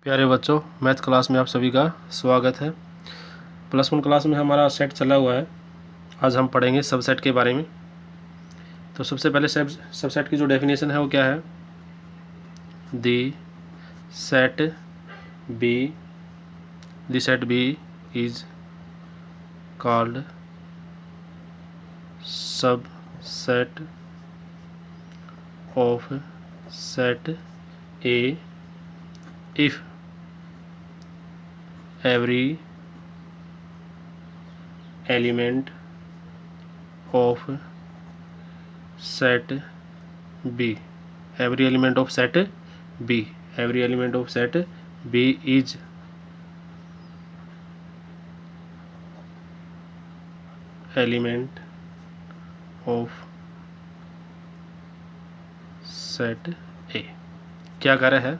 प्यारे बच्चों, math class में आप सभी का स्वागत है। +1 क्लास में हमारा सेट चला हुआ है। आज हम पढ़ेंगे सबसेट के बारे में। तो सबसे पहले सबसेट की जो डेफिनेशन है वो क्या है? The set B is called subset of set A if every element of set B is element of set A। क्या कह रहा है?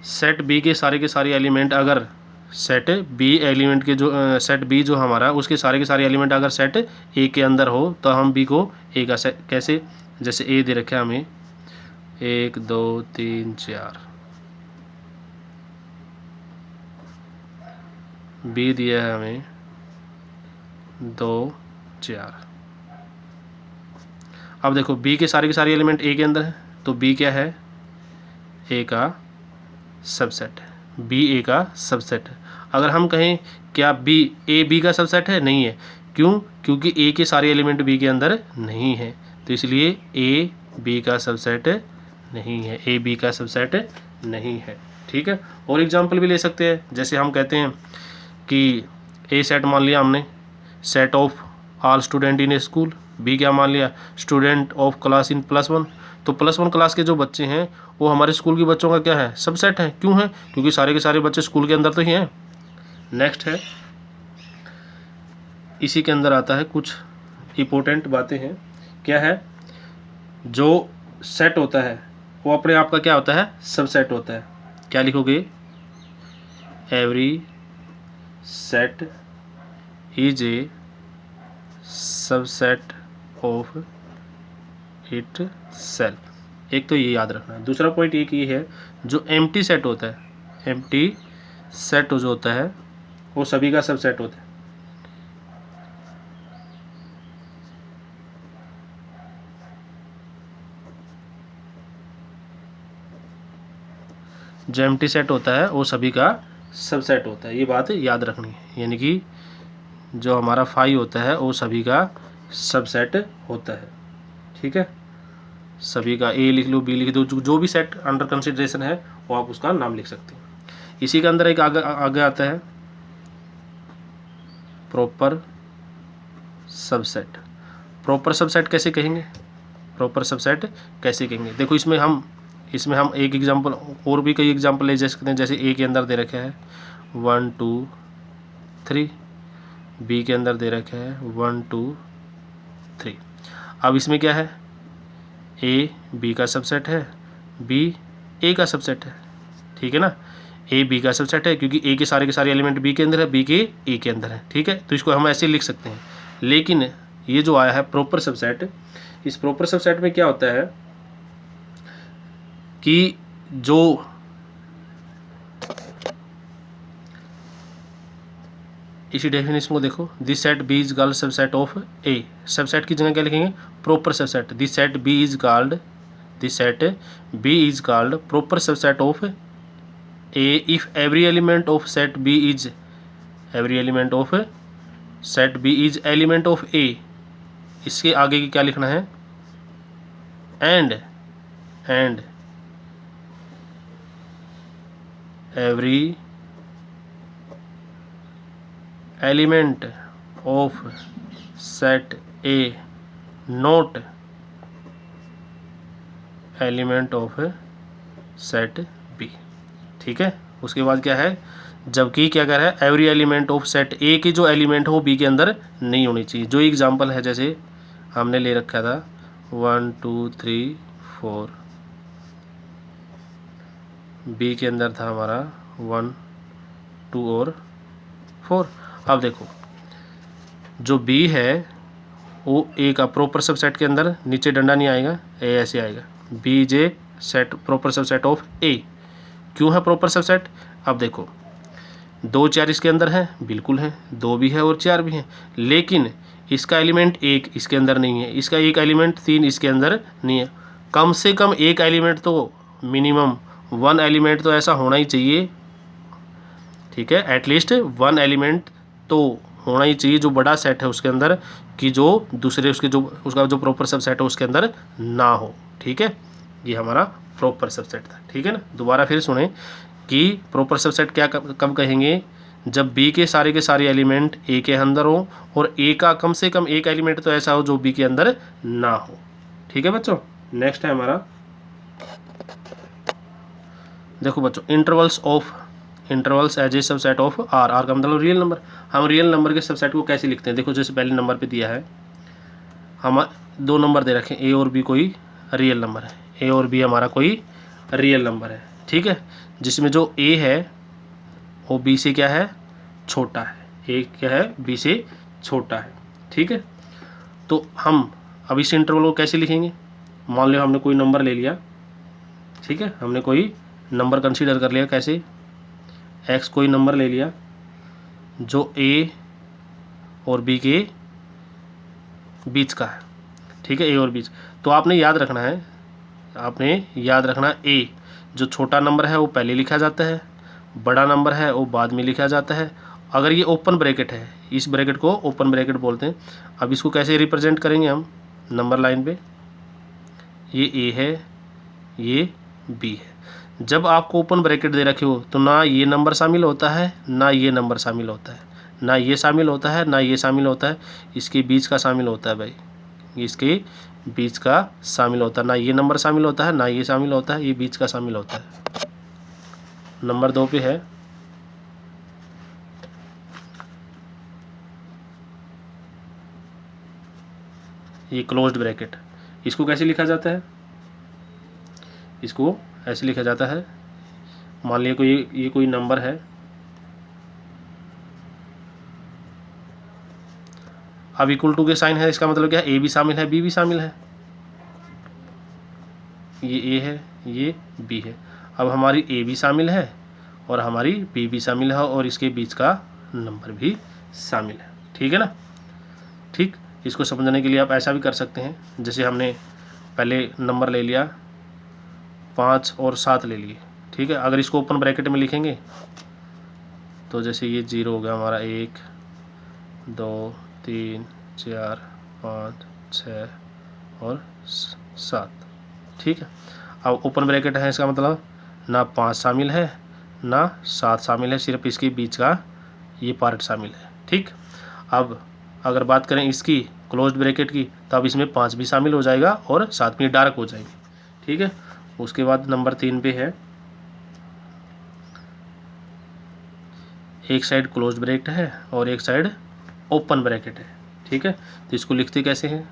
सेट बी के सारे एलिमेंट अगर सेट बी एलिमेंट के जो सेट बी जो हमारा उसके सारे एलिमेंट अगर सेट ए के अंदर हो तो हम बी को ए का सेट कैसे, जैसे ए दे रखे हमें 1 2 3 4, बी दिया है हमें 2 4। अब देखो बी के सारे एलिमेंट ए के अंदर है तो बी क्या है? ए का सबसेट है। बी ए का सबसेट है। अगर हम कहें क्या बी ए बी का सबसेट है? नहीं है। क्यों? क्योंकि ए के सारे एलिमेंट बी के अंदर नहीं है, तो इसलिए ए बी का सबसेट नहीं है। ए बी का सबसेट नहीं है। ठीक है। और एग्जांपल भी ले सकते हैं, जैसे हम कहते हैं कि ए सेट मान लिया हमने, set of all student in a school. B क्या मान लिया? Student of class in +1। तो +1 क्लास के जो बच्चे हैं वो हमारे स्कूल के बच्चों का क्या है? सबसेट है। क्यों है? क्योंकि सारे के सारे बच्चे स्कूल के अंदर तो ही हैं। नेक्स्ट है, इसी के अंदर आता है कुछ इम्पोर्टेंट बातें हैं। क्या है? जो सेट होता है वो अपने आप का क्या होता है? सबसेट होता है। क्या लिखोगे? Every set is a subset of it self. एक तो ये याद रखना है। दूसरा पॉइंट एक ये है, जो एम्प्टी सेट होता है, एम्प्टी सेट जो होता है वो सभी का सबसेट होता है। जो एम्प्टी सेट होता है वो सभी का सबसेट होता है। ये बात याद रखनी है। यानी कि जो हमारा फाई होता है वो सभी का सबसेट होता है। ठीक है। सभी का ए लिख लो, बी लिख दो, जो भी सेट अंडर कंसिडरेशन है वो आप उसका नाम लिख सकते हैं। इसी के अंदर एक आगे आता है प्रॉपर सबसेट। प्रॉपर सबसेट कैसे कहेंगे? प्रॉपर सबसेट कैसे कहेंगे? देखो इसमें हम एक एग्जांपल और भी कई एग्जांपल ले सकते हैं। जैसे ए के अंदर दे रखे है 1 2 3, बी के अंदर दे रखे है 1 2 3। अब इसमें क्या है? ए बी का सबसेट है, बी ए का सबसेट है। ठीक है ना। ए बी का सबसेट है क्योंकि ए के सारे एलिमेंट बी के अंदर है, बी के ए के अंदर है। ठीक है। तो इसको हम ऐसे लिख सकते हैं। लेकिन ये जो आया है प्रॉपर सबसेट, इस प्रॉपर सबसेट में क्या होता है कि जो इसी डेफिनेशन को देखो, this set B is called subset of A. Subset की जगह क्या लिखेंगे? Proper subset. This set B is called proper subset of A if every element of set B is element of A. इसके आगे की क्या लिखना है? And every element of set A not element of set B. ठीक है। उसके बाद क्या है? जबकि क्या कह रहा है? एवरी एलिमेंट ऑफ सेट ए के जो एलिमेंट हो बी के अंदर नहीं होनी चाहिए। जो एग्जांपल है, जैसे हमने ले रखा था 1 2 3 4, बी के अंदर था हमारा 1 2 और 4। अब देखो जो बी है वो ए का प्रॉपर सबसेट के अंदर नीचे डंडा नहीं आएगा, ए ऐसे आएगा। बी जे set proper subset of A. क्यों है प्रॉपर सबसेट? अब देखो 2 4 इसके अंदर है, बिल्कुल है, 2 भी है और 4 भी है, लेकिन इसका एलिमेंट 1 इसके अंदर नहीं है, इसका एक एलिमेंट 3 इसके अंदर नहीं है। कम से कम एक एलिमेंट तो, मिनिमम 1 एलिमेंट तो ऐसा होना ही चाहिए, ठीक है, एटलीस्ट 1 एलिमेंट तो होना ही चाहिए जो बड़ा सेट है उसके अंदर, कि जो दूसरे उसके जो उसका जो प्रॉपर सबसेट है उसके अंदर ना हो, ठीक है। ये हमारा प्रॉपर सबसेट था, ठीक है ना। दोबारा फिर सुने कि प्रॉपर सबसेट क्या कब कहेंगे? जब बी के सारे एलिमेंट ए के अंदर हो और ए का कम से कम एक एलिमेंट तो ऐसा हो जो बी के अंदर ना हो, ठीक है बच्चों। नेक्स्ट है हमारा, देखो बच्चों, intervals as a subset of R का मतलब रियल नंबर। हम रियल नंबर के सबसेट को कैसे लिखते हैं? देखो जैसे पहले नंबर पे दिया है, हम 2 नंबर दे रखे हैं, ए और बी कोई रियल नंबर है, ए और बी हमारा कोई रियल नंबर है, ठीक है, जिसमें जो ए है वो बी से क्या है? छोटा है। ए क्या है? बी से छोटा है, ठीक है। तो हम अब इस इंटरवल को कैसे लिखेंगे? मान लो हमने कोई नंबर ले लिया, ठीक है, हमने कोई नंबर कंसीडर कर लिया, कैसे? एक्स कोई नंबर ले लिया जो ए और बी के बीच का है, ठीक है, ए और बीच। तो आपने याद रखना ए जो छोटा नंबर है वो पहले लिखा जाता है, बड़ा नंबर है वो बाद में लिखा जाता है। अगर ये ओपन ब्रैकेट है, इस ब्रैकेट को ओपन ब्रैकेट बोलते हैं। अब इसको कैसे रिप्रेजेंट करेंगे हम नंबर लाइन पे? ये ए है, ये बी है। जब आपको ओपन ब्रैकेट दे रखे हो तो ना ये नंबर शामिल होता है, ना ये नंबर शामिल होता है, ना ये शामिल होता है, ना ये शामिल होता है, इसके बीच का शामिल होता है भाई, इसके बीच का शामिल होता है। ना ये नंबर शामिल होता है, ना ये शामिल होता है, ये बीच का शामिल होता है। नंबर 2 पे है, ये क्लोज्ड ब्रैकेट। इसको कैसे लिखा जाता है? इसको ऐसे लिखा जाता है, मान लिया ये कोई नंबर है, अब इक्वल टू के साइन है, इसका मतलब क्या है? ए भी शामिल है, बी भी शामिल है, ये ए है, ये बी है। अब हमारी ए भी शामिल है और हमारी बी भी शामिल है और इसके बीच का नंबर भी शामिल है, ठीक है ना। ठीक, इसको समझने के लिए आप ऐसा भी कर सकते हैं, जैसे हमने पहले नंबर ले लिया 5 और 7 ले लिए, ठीक है। अगर इसको ओपन ब्रैकेट में लिखेंगे तो जैसे ये 0 हो गया हमारा, 1 2 3 4 5 6 और 7, ठीक है। अब ओपन ब्रैकेट है, इसका मतलब ना 5 शामिल है ना 7 शामिल है, सिर्फ इसके बीच का ये पार्ट शामिल है, ठीक। अब अगर बात करें इसकी क्लोज्ड ब्रैकेट की, तो अब इसमें 5 भी शामिल हो जाएगा और 7 में डार्क हो जाएगी, ठीक है। उसके बाद नंबर 3 पे है, एक साइड क्लोज्ड ब्रैकेट है और एक साइड ओपन ब्रैकेट है, ठीक है। तो इसको लिखते कैसे हैं?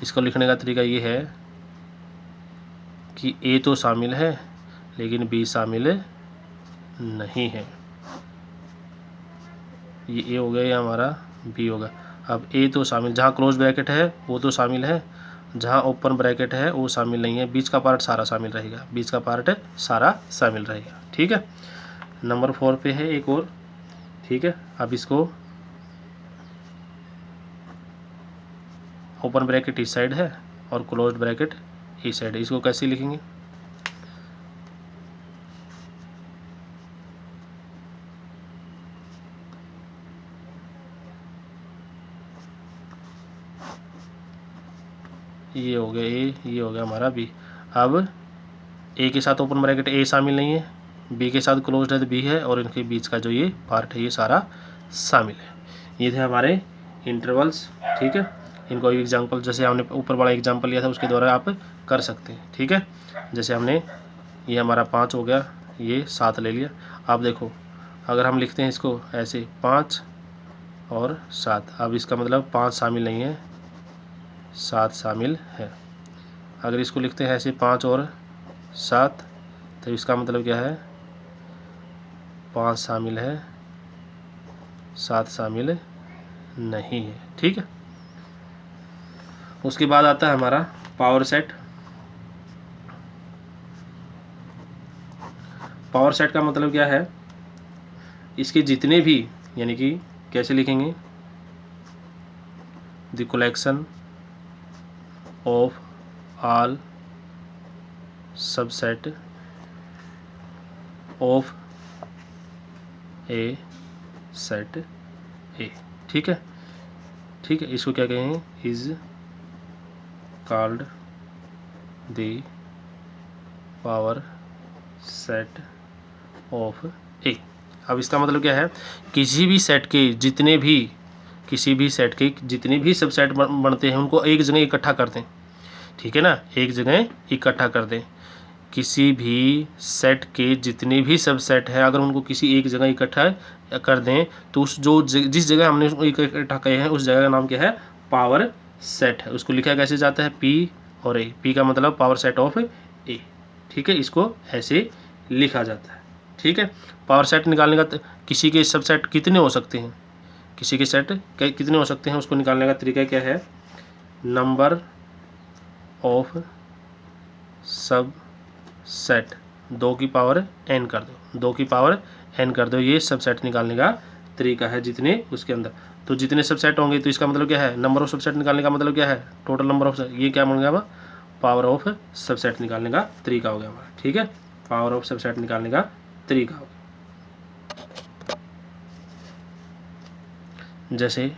इसको लिखने का तरीका ये है कि ए तो शामिल है लेकिन बी शामिल नहीं है। ये ए हो गया, ये हमारा बी होगा। अब ए तो शामिल, जहाँ क्लोज ब्रैकेट है वो तो शामिल है, जहाँ ओपन ब्रैकेट है वो शामिल नहीं है, बीच का पार्ट सारा शामिल रहेगा, बीच का पार्ट सारा शामिल रहेगा, ठीक है। नंबर 4 पे है एक और, ठीक है। अब इसको ओपन ब्रैकेट इस साइड है और क्लोज्ड ब्रैकेट इस साइड है, इसको कैसे लिखेंगे? ये हो गया ए, ये हो गया हमारा बी। अब ए के साथ ओपन ब्रैकेट ए शामिल नहीं है, बी के साथ क्लोज्ड है तो बी है, और इनके बीच का जो ये पार्ट है ये सारा शामिल है। ये थे हमारे इंटरवल्स, ठीक है। इनको एक एग्जांपल, जैसे हमने ऊपर वाला एग्जांपल लिया था उसके द्वारा आप कर सकते हैं, ठीक है। जैसे हमने ये हमारा 5 हो गया, ये 7 ले लिया। आप देखो अगर हम लिखते हैं इसको ऐसे 5 और 7, अब इसका मतलब 5 शामिल नहीं है, 7 शामिल है। अगर इसको लिखते हैं ऐसे 5 और 7, तो इसका मतलब क्या है? 5 शामिल है, 7 शामिल नहीं है, ठीक है। उसके बाद आता है हमारा पावर सेट। पावर सेट का मतलब क्या है, इसके जितने भी, यानी कि कैसे लिखेंगे, the collection of all subset of a set A. ठीक है, ठीक है, इसको क्या कहेंगे, is called the power set of A. अब इसका मतलब क्या है, किसी भी सेट के जितने भी, किसी भी सेट के जितने भी सबसेट बनते हैं उनको एक जगह इकट्ठा कर दें। ठीक है ना, एक जगह इकट्ठा कर दें। किसी भी सेट के जितने भी सबसेट है अगर उनको किसी एक जगह इकट्ठा कर दें तो उस जिस जगह हमने उसको इकट्ठा किए हैं उस जगह का नाम क्या है, पावर सेट है। उसको लिखा कैसे जाता है, पी और ए। पी का मतलब पावर सेट ऑफ ए। ठीक है, इसको ऐसे लिखा जाता है। ठीक है, पावर सेट निकालने का किसी के सबसेट कितने हो सकते हैं, किसी के सेट कितने हो सकते हैं उसको निकालने का तरीका क्या है, नंबर ऑफ सब सेट 2 की पावर n कर दो, 2 की पावर n कर दो, ये सबसेट निकालने का तरीका है जितने उसके अंदर। तो जितने सबसेट होंगे तो इसका मतलब क्या है, नंबर ऑफ सबसेट निकालने का मतलब क्या है, टोटल नंबर ऑफ, ये क्या बन गया, पावर ऑफ सबसेट निकालने का तरीका हो गया हमारा। ठीक है, पावर ऑफ सबसेट निकालने का तरीका हो गया। जैसे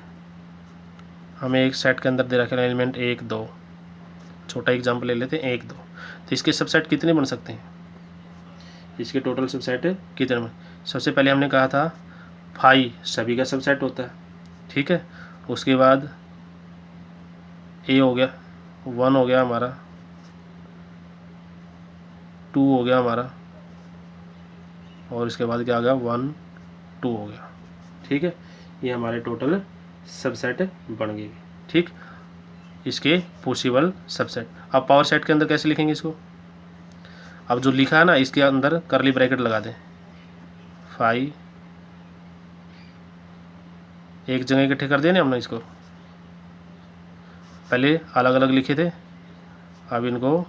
हमें एक सेट के अंदर दे रखे एलिमेंट 1 2, छोटा एग्जाम्पल ले लेते हैं 1 2, तो इसके सबसेट कितने बन सकते हैं, इसके टोटल सबसेट कितने बन, सबसे पहले हमने कहा था 5 सभी का सबसेट होता है। ठीक है, उसके बाद ए हो गया, 1 हो गया हमारा, 2 हो गया हमारा, और इसके बाद क्या आ गया, 1 2 हो गया। ठीक है, ये हमारे टोटल सबसेट बन गए। ठीक, इसके पॉसिबल सबसेट। अब पावर सेट के अंदर कैसे लिखेंगे इसको, अब जो लिखा है ना इसके अंदर करली ब्रैकेट लगा दें, 5 एक जगह इकट्ठे कर दिया ना हमने, इसको पहले अलग अलग लिखे थे, अब इनको,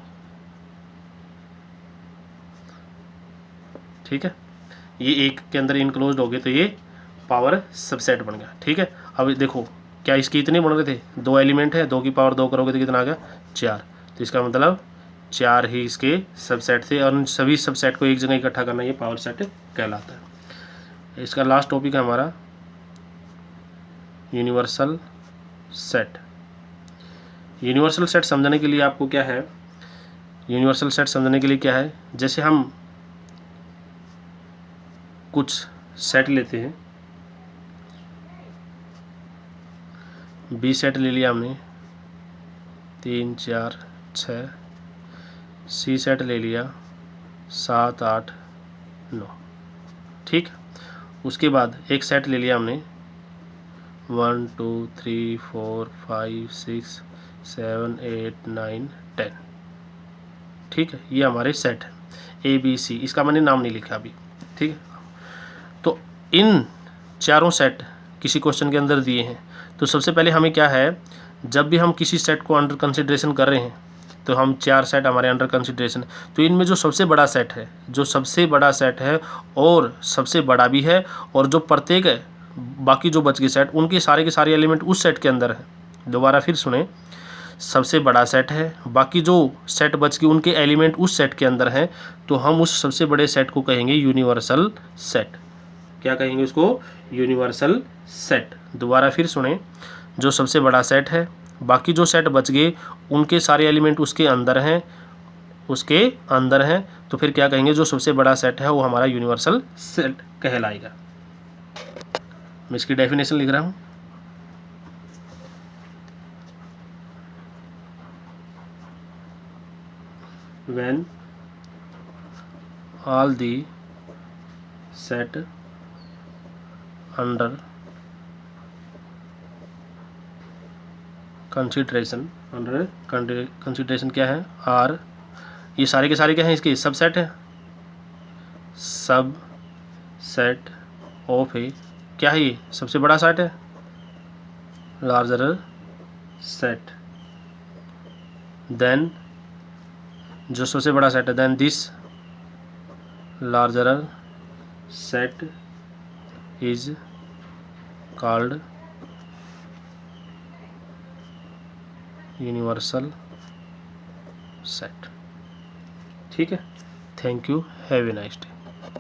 ठीक है, ये एक के अंदर इनक्लोज्ड हो गए तो ये पावर सबसेट बन गया। ठीक है, अब देखो क्या इसके इतने बन रहे थे, 2 एलिमेंट है, 2 की पावर 2 करोगे तो कितना आ गया, 4। तो इसका मतलब 4 ही इसके सबसेट थे और उन सभी सबसेट को एक जगह इकट्ठा करना ये पावर सेट कहलाता है। इसका लास्ट टॉपिक है हमारा यूनिवर्सल सेट। यूनिवर्सल सेट समझने के लिए आपको क्या है, यूनिवर्सल सेट समझने के लिए क्या है, जैसे हम कुछ सेट लेते हैं, बी सेट ले लिया हमने 3 4 6, सी सेट ले लिया 7 8 9। ठीक, उसके बाद एक सेट ले लिया हमने 1 2 3 4 5 6 7 8 9 10। ठीक है, ये हमारे सेट है ए बी सी, इसका मैंने नाम नहीं लिखा अभी। ठीक है, तो इन चारों सेट किसी क्वेश्चन के अंदर दिए हैं, तो सबसे पहले हमें क्या है, जब भी हम किसी सेट को अंडर कंसिडरेशन कर रहे हैं तो हम 4 सेट हमारे अंडर कंसिडरेशन, तो इनमें जो सबसे बड़ा सेट है, जो सबसे बड़ा सेट है और सबसे बड़ा भी है, और जो प्रत्येक है बाकी जो बच गए सेट उनके सारे के सारे एलिमेंट उस सेट के अंदर है। दोबारा फिर सुने, सबसे बड़ा सेट है, बाकी जो सेट बच गए उनके एलिमेंट उस सेट के अंदर हैं, तो हम उस सबसे बड़े सेट को कहेंगे यूनिवर्सल सेट। क्या कहेंगे उसको, यूनिवर्सल सेट। दोबारा फिर सुने, जो सबसे बड़ा सेट है, बाकी जो सेट बच गए उनके सारे एलिमेंट उसके अंदर हैं, उसके अंदर हैं, तो फिर क्या कहेंगे, जो सबसे बड़ा सेट है वो हमारा यूनिवर्सल सेट कहलाएगा। मैं इसकी डेफिनेशन लिख रहा हूँ, when all the set under consideration क्या है, आर, ये सारे के सारे क्या हैं, इसके सब सेट है, सब सेट ऑफ ए, क्या है ये, सबसे बड़ा सेट है, लार्जर सेट, देन जो सबसे बड़ा सेट है, then this larger set is called universal set. ठीक है, thank you, have a nice day.